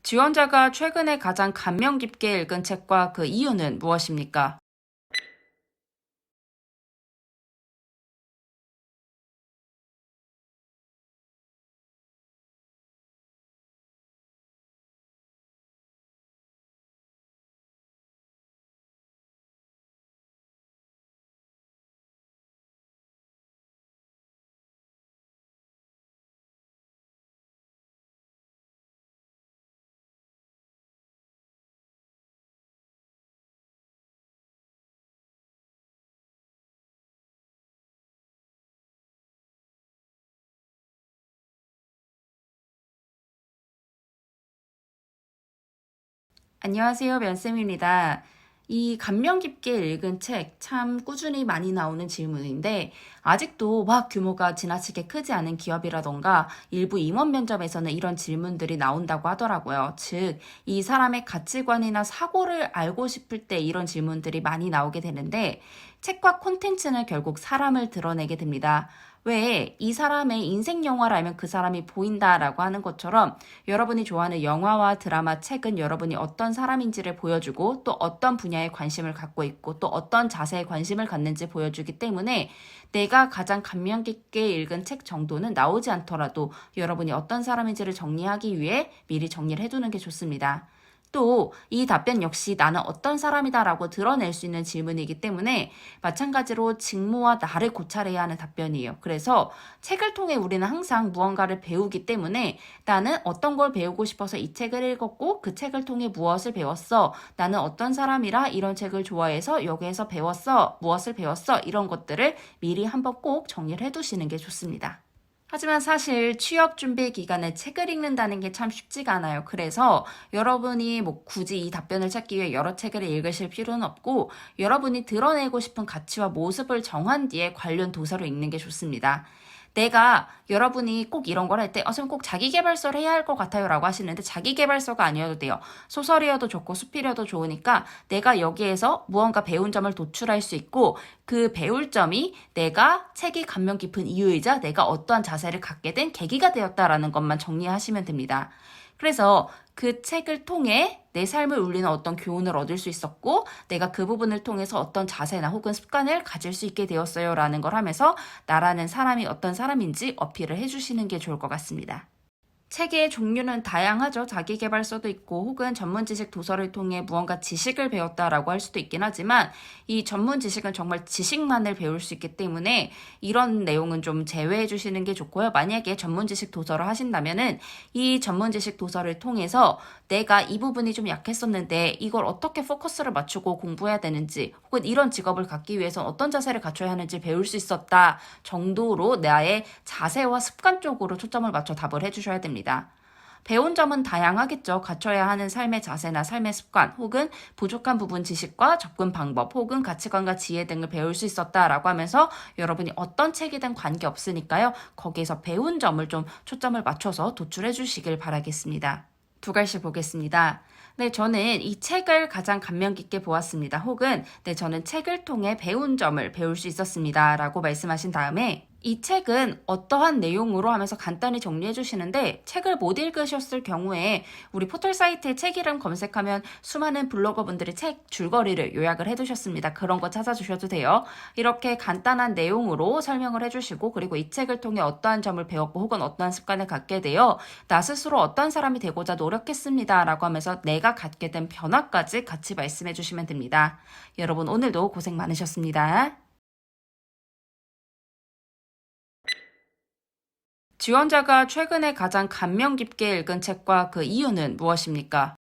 지원자가 최근에 가장 감명 깊게 읽은 책과 그 이유는 무엇입니까? 안녕하세요, 면쌤입니다. 이 감명 깊게 읽은 책, 참 꾸준히 많이 나오는 질문인데, 아직도 막 규모가 지나치게 크지 않은 기업이라던가 일부 임원 면접에서는 이런 질문들이 나온다고 하더라고요. 즉, 이 사람의 가치관이나 사고를 알고 싶을 때 이런 질문들이 많이 나오게 되는데, 책과 콘텐츠는 결국 사람을 드러내게 됩니다. 왜 이 사람의 인생 영화를 알면 그 사람이 보인다라고 하는 것처럼 여러분이 좋아하는 영화와 드라마, 책은 여러분이 어떤 사람인지를 보여주고 또 어떤 분야에 관심을 갖고 있고 또 어떤 자세에 관심을 갖는지 보여주기 때문에 내가 가장 감명 깊게 읽은 책 정도는 나오지 않더라도 여러분이 어떤 사람인지를 정리하기 위해 미리 정리를 해두는 게 좋습니다. 또 이 답변 역시 나는 어떤 사람이다라고 드러낼 수 있는 질문이기 때문에 마찬가지로 직무와 나를 고찰해야 하는 답변이에요. 그래서 책을 통해 우리는 항상 무언가를 배우기 때문에 나는 어떤 걸 배우고 싶어서 이 책을 읽었고 그 책을 통해 무엇을 배웠어. 나는 어떤 사람이라 이런 책을 좋아해서 여기에서 배웠어. 무엇을 배웠어. 이런 것들을 미리 한번 꼭 정리를 해두시는 게 좋습니다. 하지만 사실 취업 준비 기간에 책을 읽는다는 게 참 쉽지가 않아요. 그래서 여러분이 뭐 굳이 이 답변을 찾기 위해 여러 책을 읽으실 필요는 없고 여러분이 드러내고 싶은 가치와 모습을 정한 뒤에 관련 도서를 읽는 게 좋습니다. 내가 여러분이 꼭 이런 걸 할 때, 선생님 꼭 자기계발서를 해야 할 것 같아요 라고 하시는데 자기계발서가 아니어도 돼요. 소설이어도 좋고 수필이어도 좋으니까 내가 여기에서 무언가 배운 점을 도출할 수 있고 그 배울 점이 내가 책이 감명 깊은 이유이자 내가 어떠한 자세를 갖게 된 계기가 되었다라는 것만 정리하시면 됩니다. 그래서 그 책을 통해 내 삶을 울리는 어떤 교훈을 얻을 수 있었고 내가 그 부분을 통해서 어떤 자세나 혹은 습관을 가질 수 있게 되었어요 라는 걸 하면서 나라는 사람이 어떤 사람인지 어필을 해주시는 게 좋을 것 같습니다. 책의 종류는 다양하죠. 자기계발서도 있고 혹은 전문 지식 도서를 통해 무언가 지식을 배웠다라고 할 수도 있긴 하지만 이 전문 지식은 정말 지식만을 배울 수 있기 때문에 이런 내용은 좀 제외해 주시는 게 좋고요. 만약에 전문 지식 도서를 하신다면은 이 전문 지식 도서를 통해서 내가 이 부분이 좀 약했었는데 이걸 어떻게 포커스를 맞추고 공부해야 되는지 혹은 이런 직업을 갖기 위해서 어떤 자세를 갖춰야 하는지 배울 수 있었다 정도로 나의 자세와 습관 쪽으로 초점을 맞춰 답을 해주셔야 됩니다. 배운 점은 다양하겠죠. 갖춰야 하는 삶의 자세나 삶의 습관, 혹은 부족한 부분 지식과 접근 방법, 혹은 가치관과 지혜 등을 배울 수 있었다라고 하면서 여러분이 어떤 책이든 관계없으니까요. 거기에서 배운 점을 좀 초점을 맞춰서 도출해 주시길 바라겠습니다. 두 가지 보겠습니다. 네, 저는 이 책을 가장 감명 깊게 보았습니다. 혹은 네, 저는 책을 통해 배운 점을 배울 수 있었습니다. 라고 말씀하신 다음에 이 책은 어떠한 내용으로 하면서 간단히 정리해 주시는데 책을 못 읽으셨을 경우에 우리 포털 사이트에 책 이름 검색하면 수많은 블로거분들이 책 줄거리를 요약을 해두셨습니다. 그런 거 찾아주셔도 돼요. 이렇게 간단한 내용으로 설명을 해주시고 그리고 이 책을 통해 어떠한 점을 배웠고 혹은 어떠한 습관을 갖게 되어 나 스스로 어떤 사람이 되고자 노력했습니다. 라고 하면서 내가 갖게 된 변화까지 같이 말씀해 주시면 됩니다. 여러분 오늘도 고생 많으셨습니다. 지원자가 최근에 가장 감명 깊게 읽은 책과 그 이유는 무엇입니까?